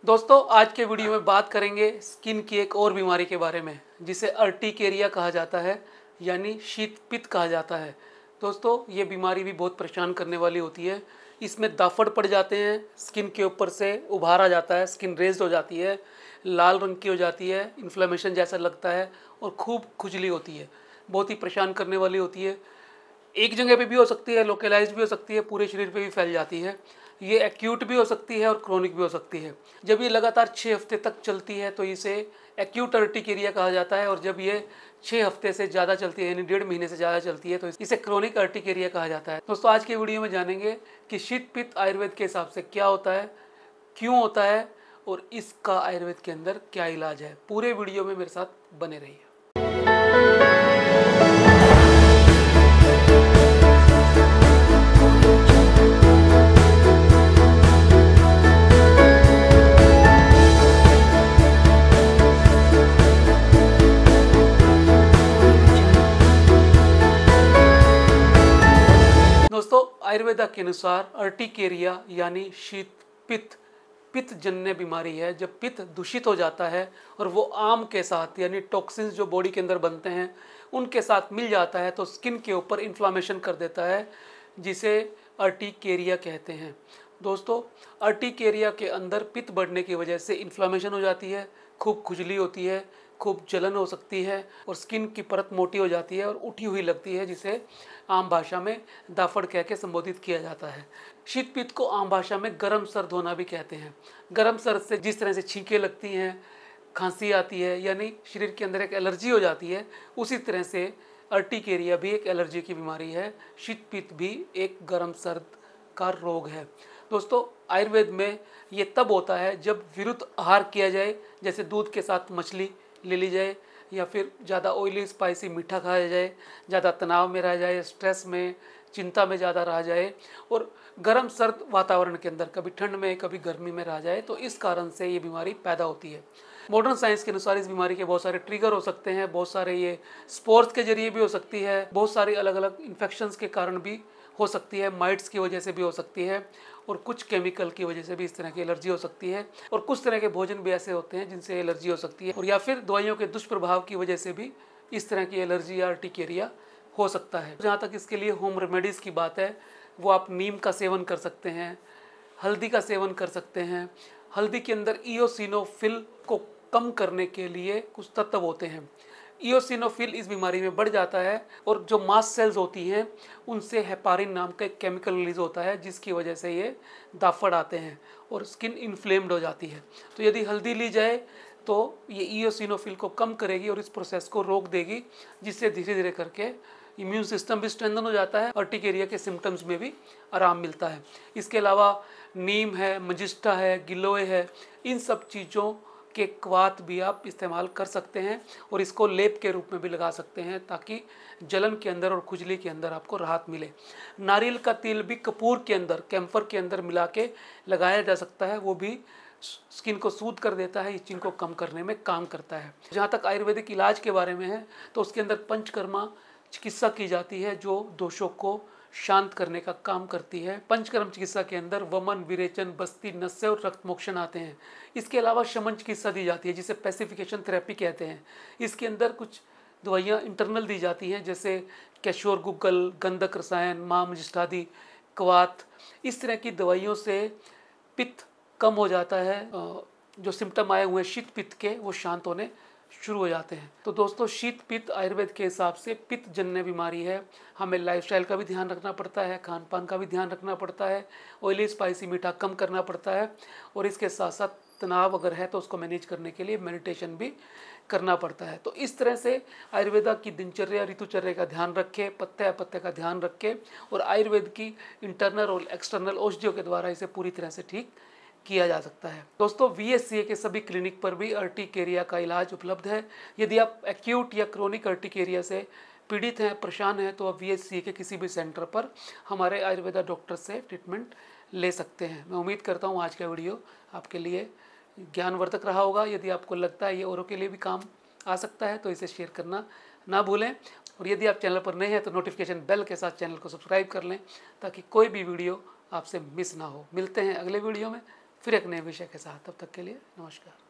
दोस्तों आज के वीडियो में बात करेंगे स्किन की एक और बीमारी के बारे में जिसे अर्टिकेरिया कहा जाता है, यानी शीत पित्त कहा जाता है। दोस्तों ये बीमारी भी बहुत परेशान करने वाली होती है। इसमें दाफड़ पड़ जाते हैं, स्किन के ऊपर से उभार आ जाता है, स्किन रेज्ड हो जाती है, लाल रंग की हो जाती है, इन्फ्लेमेशन जैसा लगता है और खूब खुजली होती है। बहुत ही परेशान करने वाली होती है। एक जगह पे भी हो सकती है, लोकलाइज भी हो सकती है, पूरे शरीर पे भी फैल जाती है। ये एक्यूट भी हो सकती है और क्रोनिक भी हो सकती है। जब ये लगातार 6 हफ्ते तक चलती है तो इसे एक्यूट अर्टिकेरिया कहा जाता है, और जब ये 6 हफ्ते से ज़्यादा चलती है यानी 1.5 महीने से ज़्यादा चलती है तो इसे क्रोनिक अर्टिकेरिया कहा जाता है। दोस्तों आज के वीडियो में जानेंगे कि शीत पित्त आयुर्वेद के हिसाब से क्या होता है, क्यों होता है और इसका आयुर्वेद के अंदर क्या इलाज है। पूरे वीडियो में मेरे साथ बने रहिए। दोस्तों आयुर्वेदा के अनुसार अर्टिकेरिया यानी शीत पित्त पित्त जन्य बीमारी है। जब पित्त दूषित हो जाता है और वो आम के साथ यानी टॉक्सिन्स जो बॉडी के अंदर बनते हैं उनके साथ मिल जाता है तो स्किन के ऊपर इन्फ्लामेशन कर देता है, जिसे अर्टिकेरिया कहते हैं। दोस्तों अर्टिकेरिया के अंदर पित्त बढ़ने की वजह से इन्फ्लामेशन हो जाती है, खूब खुजली होती है, खूब जलन हो सकती है और स्किन की परत मोटी हो जाती है और उठी हुई लगती है, जिसे आम भाषा में दाफड़ कह के संबोधित किया जाता है। शीत पित्त को आम भाषा में गर्म सर्द होना भी कहते हैं। गर्म सर्द से जिस तरह से छींकें लगती हैं, खांसी आती है, यानी शरीर के अंदर एक एलर्जी हो जाती है, उसी तरह से अर्टिकेरिया भी एक एलर्जी की बीमारी है। शीत पित्त भी एक गर्म सर्द का रोग है। दोस्तों आयुर्वेद में ये तब होता है जब विरुद्ध आहार किया जाए, जैसे दूध के साथ मछली ले ली जाए, या फिर ज़्यादा ऑयली स्पाइसी मीठा खाया जाए, ज़्यादा तनाव में रह जाए, स्ट्रेस में चिंता में ज़्यादा रह जाए और गर्म सर्द वातावरण के अंदर कभी ठंड में कभी गर्मी में रह जाए, तो इस कारण से ये बीमारी पैदा होती है। मॉडर्न साइंस के अनुसार इस बीमारी के बहुत सारे ट्रिगर हो सकते हैं, बहुत सारे ये स्पोर्ट्स के जरिए भी हो सकती है, बहुत सारी अलग अलग इन्फेक्शंस के कारण भी हो सकती है, माइट्स की वजह से भी हो सकती है और कुछ केमिकल की वजह से भी इस तरह की एलर्जी हो सकती है, और कुछ तरह के भोजन भी ऐसे होते हैं जिनसे एलर्जी हो सकती है, और या फिर दवाइयों के दुष्प्रभाव की वजह से भी इस तरह की एलर्जी या अर्टिकेरिया हो सकता है। जहाँ तक इसके लिए होम रेमेडीज़ की बात है, वो आप नीम का सेवन कर सकते हैं, हल्दी का सेवन कर सकते हैं। हल्दी के अंदर इओसिनोफिल को कम करने के लिए कुछ तत्व होते हैं। इओसिनोफिल इस बीमारी में बढ़ जाता है और जो मास्ट सेल्स होती हैं उनसे हेपारिन नाम का एक केमिकल रिलीज होता है, जिसकी वजह से ये दाफड़ आते हैं और स्किन इन्फ्लेम्ड हो जाती है। तो यदि हल्दी ली जाए तो ये इओसिनोफिल को कम करेगी और इस प्रोसेस को रोक देगी, जिससे धीरे धीरे करके इम्यून सिस्टम भी स्ट्रेंथन हो जाता है, अर्टिकेरिया के सिम्टम्स में भी आराम मिलता है। इसके अलावा नीम है, मजिस्टा है, गिलोय है, इन सब चीज़ों के क्वाथ भी आप इस्तेमाल कर सकते हैं और इसको लेप के रूप में भी लगा सकते हैं, ताकि जलन के अंदर और खुजली के अंदर आपको राहत मिले। नारियल का तेल भी कपूर के अंदर, कैम्फर के अंदर मिला के लगाया जा सकता है, वो भी स्किन को सूद कर देता है, इस चीज़ को कम करने में काम करता है। जहाँ तक आयुर्वेदिक इलाज के बारे में है तो उसके अंदर पंचकर्मा चिकित्सा की जाती है जो दोषों को शांत करने का काम करती है। पंचकर्म चिकित्सा के अंदर वमन, विरेचन, बस्ती, नस्य और रक्त मोक्षण आते हैं। इसके अलावा शमन चिकित्सा दी जाती है जिसे पैसिफिकेशन थेरेपी कहते हैं। इसके अंदर कुछ दवाइयाँ इंटरनल दी जाती हैं, जैसे कैशोर गुग्गल, गंधक रसायन, मामजिष्ठादि, क्वाथ। इस तरह की दवाइयों से पित्त कम हो जाता है, जो सिम्टम आए हुए शीत पित्त के वो शांत होने शुरू हो जाते हैं। तो दोस्तों शीत पित्त आयुर्वेद के हिसाब से पित्त जन्य बीमारी है। हमें लाइफस्टाइल का भी ध्यान रखना पड़ता है, खान पान का भी ध्यान रखना पड़ता है, ऑयली स्पाइसी मीठा कम करना पड़ता है, और इसके साथ साथ तनाव अगर है तो उसको मैनेज करने के लिए मेडिटेशन भी करना पड़ता है। तो इस तरह से आयुर्वेदा की दिनचर्या, ऋतुचर्या का ध्यान रखे, पत्ते अपत्य का ध्यान रखे और आयुर्वेद की इंटरनल और एक्सटर्नल औषधियों के द्वारा इसे पूरी तरह से ठीक किया जा सकता है। दोस्तों वीएससीए के सभी क्लिनिक पर भी अर्टिकेरिया का इलाज उपलब्ध है। यदि आप एक्यूट या क्रोनिक अर्टिकेरिया से पीड़ित हैं, परेशान हैं, तो आप वीएससीए के किसी भी सेंटर पर हमारे आयुर्वेदा डॉक्टर से ट्रीटमेंट ले सकते हैं। मैं उम्मीद करता हूँ आज का वीडियो आपके लिए ज्ञानवर्धक रहा होगा। यदि आपको लगता है ये औरों के लिए भी काम आ सकता है तो इसे शेयर करना ना भूलें, और यदि आप चैनल पर नए हैं तो नोटिफिकेशन बेल के साथ चैनल को सब्सक्राइब कर लें ताकि कोई भी वीडियो आपसे मिस ना हो। मिलते हैं अगले वीडियो में, फिर एक नए विषय के साथ। तब तक के लिए नमस्कार।